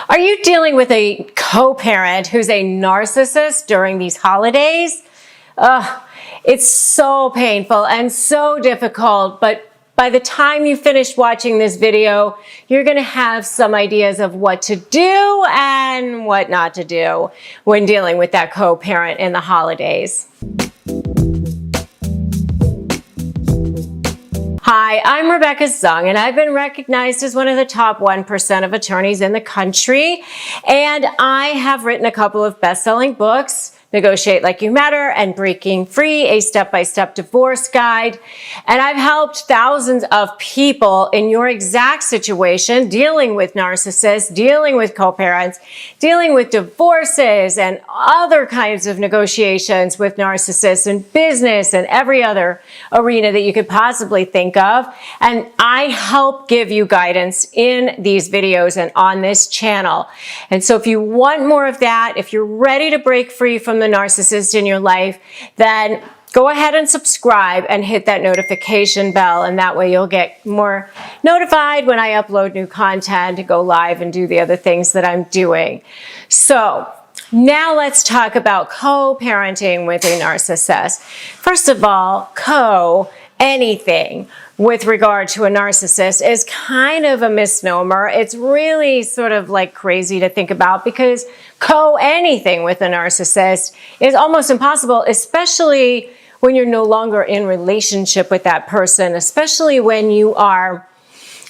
Are you dealing with a co-parent who's a narcissist during these holidays? It's so painful and so difficult, but by the time you finish watching this video, you're going to have some ideas of what to do and what not to do when dealing with that co-parent in the holidays. Hi, I'm Rebecca Zung, and I've been recognized as one of the top 1% of attorneys in the country. And I have written a couple of best-selling books, Negotiate Like You Matter and Breaking Free, a step-by-step divorce guide. And I've helped thousands of people in your exact situation, dealing with narcissists, dealing with co-parents, dealing with divorces and other kinds of negotiations with narcissists in business and every other arena that you could possibly think of. And I help give you guidance in these videos and on this channel. And so if you want more of that, if you're ready to break free from the narcissist in your life, then go ahead and subscribe and hit that notification bell, and that way you'll get more notified when I upload new content and go live and do the other things that I'm doing. So now let's talk about co-parenting with a narcissist. First of all, anything with regard to a narcissist is kind of a misnomer. It's really sort of like crazy to think about, because anything with a narcissist is almost impossible, especially when you're no longer in relationship with that person, especially when you are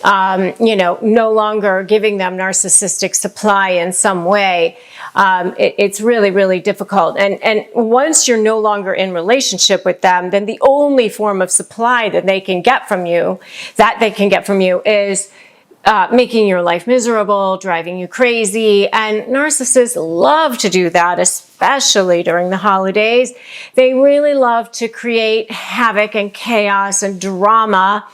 no longer giving them narcissistic supply in some way. It's really, really difficult. And once you're no longer in relationship with them, then the only form of supply that they can get from you, is making your life miserable, driving you crazy. And narcissists love to do that, especially during the holidays. They really love to create havoc and chaos and drama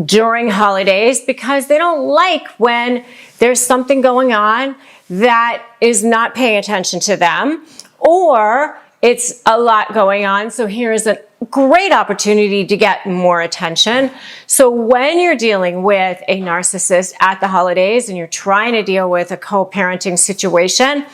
during holidays, because they don't like when there's something going on that is not paying attention to them, or it's a lot going on. So here's a great opportunity to get more attention. So when you're dealing with a narcissist at the holidays and you're trying to deal with a co-parenting situation,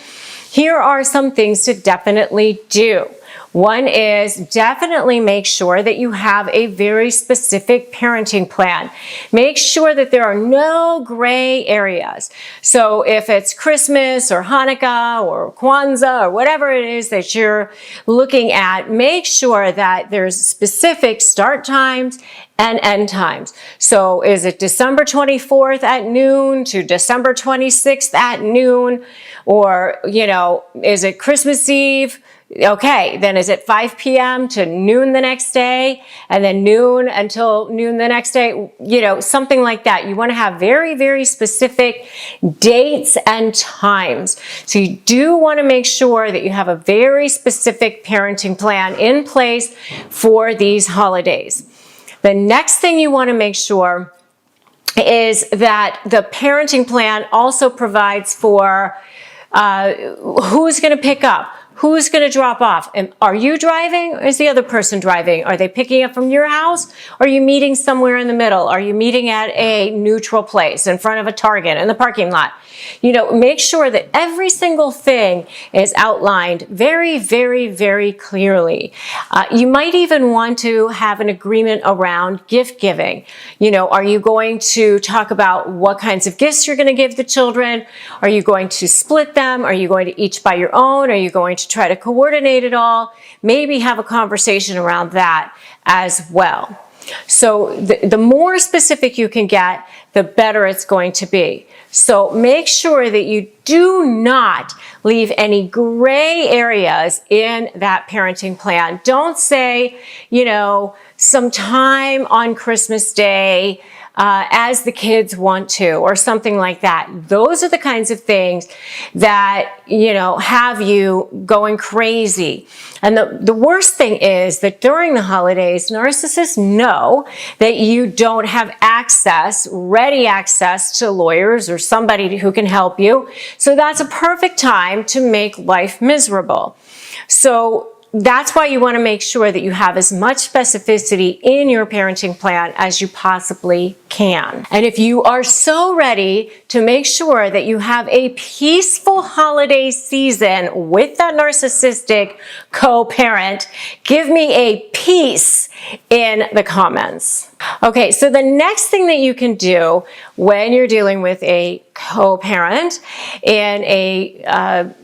here are some things to definitely do. One is definitely make sure that you have a very specific parenting plan. Make sure that there are no gray areas. So if it's Christmas or Hanukkah or Kwanzaa or whatever it is that you're looking at, make sure that there's specific start times and end times. So is it December 24th at noon to December 26th at noon? Or, is it Christmas Eve? Okay, then is it 5 p.m. to noon the next day, and then noon until noon the next day? Something like that. You want to have very, very specific dates and times. So you do want to make sure that you have a very specific parenting plan in place for these holidays. The next thing you want to make sure is that the parenting plan also provides for who's going to pick up, who's going to drop off. And are you driving, or is the other person driving? Are they picking up from your house? Or are you meeting somewhere in the middle? Are you meeting at a neutral place in front of a Target in the parking lot? Make sure that every single thing is outlined very, very, very clearly. You might even want to have an agreement around gift giving. Are you going to talk about what kinds of gifts you're going to give the children? Are you going to split them? Are you going to each buy your own? Are you going to try to coordinate it all? Maybe have a conversation around that as well. So the more specific you can get, the better it's going to be. So make sure that you do not leave any gray areas in that parenting plan. Don't say, sometime on Christmas Day, as the kids want to, or something like that. Those are the kinds of things that, have you going crazy. And the worst thing is that during the holidays, narcissists know that you don't have ready access to lawyers or somebody who can help you. So that's a perfect time to make life miserable. So that's why you want to make sure that you have as much specificity in your parenting plan as you possibly can. And if you are so ready to make sure that you have a peaceful holiday season with that narcissistic co-parent, give me a peace in the comments. Okay, so the next thing that you can do when you're dealing with a co-parent in a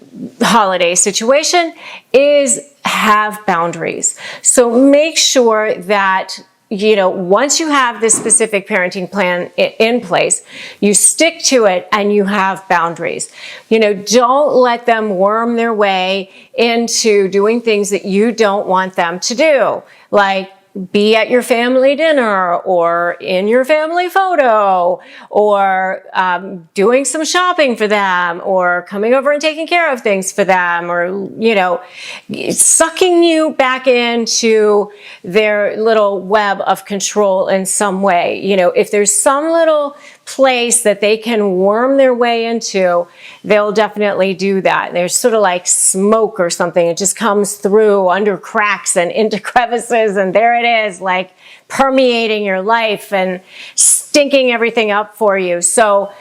holiday situation is have boundaries. So make sure that, you know, once you have this specific parenting plan in place, you stick to it and you have boundaries. You know, don't let them worm their way into doing things that you don't want them to do, like be at your family dinner or in your family photo or doing some shopping for them or coming over and taking care of things for them, or, you know, sucking you back into their little web of control in some way. You know, if there's some little place that they can worm their way into, they'll definitely do that. There's sort of like smoke or something. It just comes through under cracks and into crevices, and there it is, like permeating your life and stinking everything up for you. So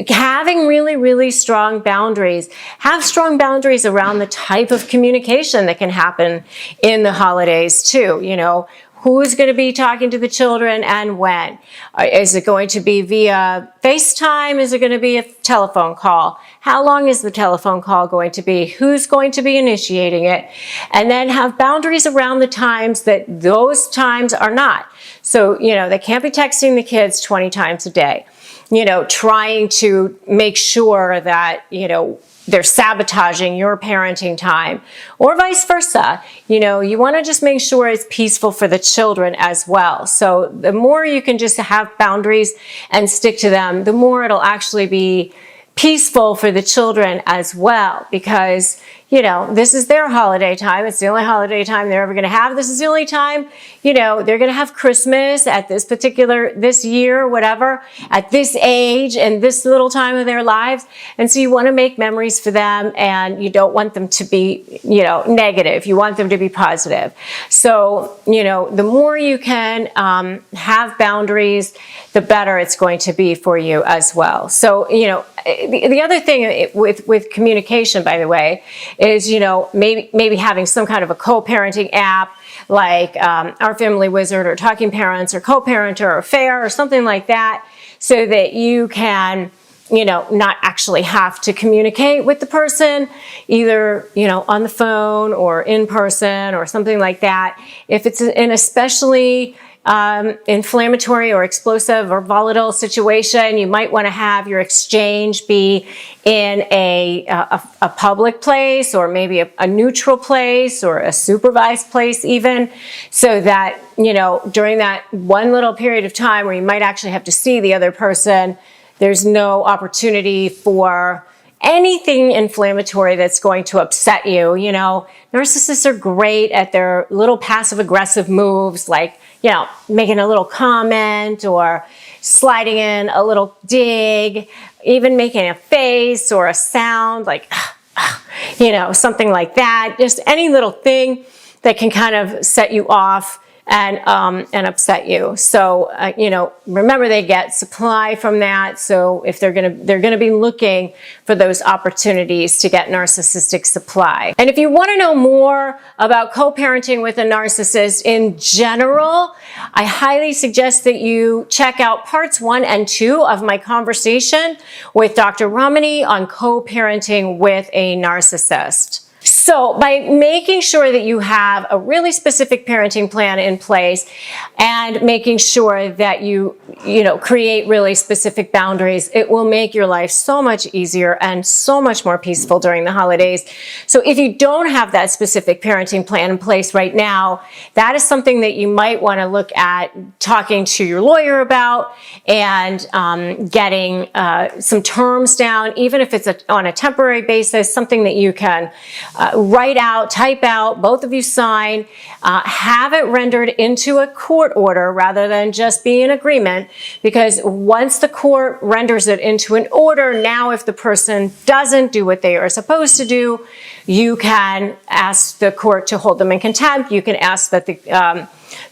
having really, really strong boundaries, have strong boundaries around the type of communication that can happen in the holidays too. You know, who's going to be talking to the children and when? Is it going to be via FaceTime? Is it going to be a telephone call? How long is the telephone call going to be? Who's going to be initiating it? And then have boundaries around the times that those times are not. So, you know, they can't be texting the kids 20 times a day. You know, trying to make sure that, you know, they're sabotaging your parenting time, or vice versa. You know, you want to just make sure it's peaceful for the children as well. So the more you can just have boundaries and stick to them, the more it'll actually be peaceful for the children as well, because, you know, this is their holiday time. It's the only holiday time they're ever going to have. This is the only time, you know, they're going to have Christmas at this year, whatever, at this age and this little time of their lives. And so you want to make memories for them, and you don't want them to be, you know, negative. You want them to be positive. So, you know, the more you can have boundaries, the better it's going to be for you as well. So, you know, the other thing with communication, by the way, is, you know, maybe having some kind of a co-parenting app like Our Family Wizard or Talking Parents or Co-Parent or Affair or something like that, so that you can, you know, not actually have to communicate with the person, either, you know, on the phone or in person or something like that. If it's an especially inflammatory or explosive or volatile situation, you might want to have your exchange be in a public place, or maybe a neutral place, or a supervised place even, so that, you know, during that one little period of time where you might actually have to see the other person, there's no opportunity for anything inflammatory that's going to upset you. You know, narcissists are great at their little passive-aggressive moves, like, you know, making a little comment or sliding in a little dig, even making a face or a sound like, you know, something like that. Just any little thing that can kind of set you off and upset you. So, you know, remember, they get supply from that. So if they're gonna be looking for those opportunities to get narcissistic supply. And if you want to know more about co-parenting with a narcissist in general, I highly suggest that you check out parts 1 and 2 of my conversation with Dr. Ramani on co-parenting with a narcissist. So by making sure that you have a really specific parenting plan in place, and making sure that you create really specific boundaries, it will make your life so much easier and so much more peaceful during the holidays. So if you don't have that specific parenting plan in place right now, that is something that you might want to look at talking to your lawyer about, and getting some terms down, even if it's on a temporary basis, something that you can write out, type out, both of you sign, have it rendered into a court order rather than just be an agreement, because once the court renders it into an order, now if the person doesn't do what they are supposed to do, you can ask the court to hold them in contempt. You can ask that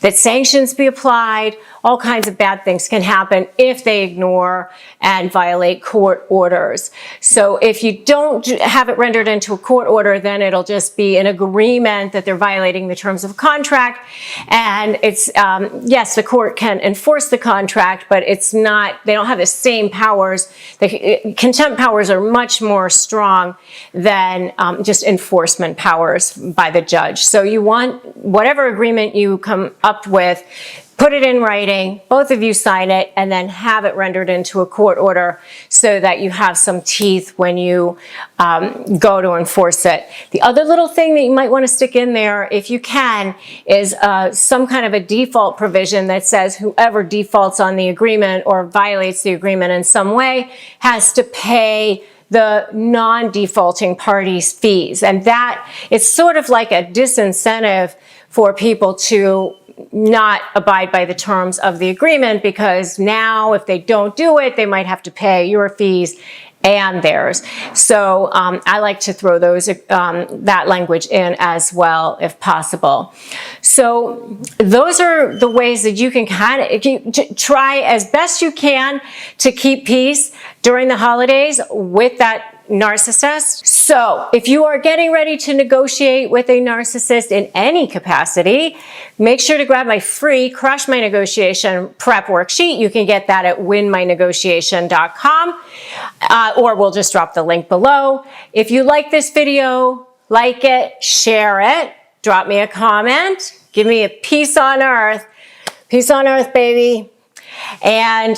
that sanctions be applied. All kinds of bad things can happen if they ignore and violate court orders. So if you don't have it rendered into a court order, then it'll just be an agreement that they're violating the terms of contract. And it's, yes, the court can enforce the contract, but it's not, they don't have the same powers. The contempt powers are much more strong than just enforcement powers by the judge. So you want whatever agreement you come up with, put it in writing, both of you sign it, and then have it rendered into a court order so that you have some teeth when you go to enforce it. The other little thing that you might want to stick in there, if you can, is some kind of a default provision that says whoever defaults on the agreement or violates the agreement in some way has to pay the non-defaulting party's fees. And that, it's sort of like a disincentive for people to not abide by the terms of the agreement, because now if they don't do it, they might have to pay your fees and theirs. So I like to throw those that language in as well if possible. So those are the ways that you can kind of try as best you can to keep peace during the holidays with that narcissist. So if you are getting ready to negotiate with a narcissist in any capacity, make sure to grab my free Crush My Negotiation prep worksheet. You can get that at winmynegotiation.com, or we'll just drop the link below. If you like this video, like it, share it, drop me a comment, give me a peace on earth. Peace on earth, baby. And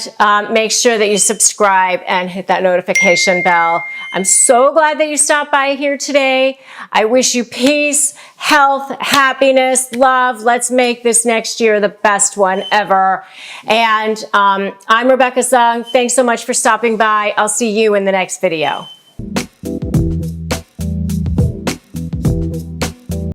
make sure that you subscribe and hit that notification bell. I'm so glad that you stopped by here today. I wish you peace, health, happiness, love. Let's make this next year the best one ever. And I'm Rebecca Zung. Thanks so much for stopping by. I'll see you in the next video.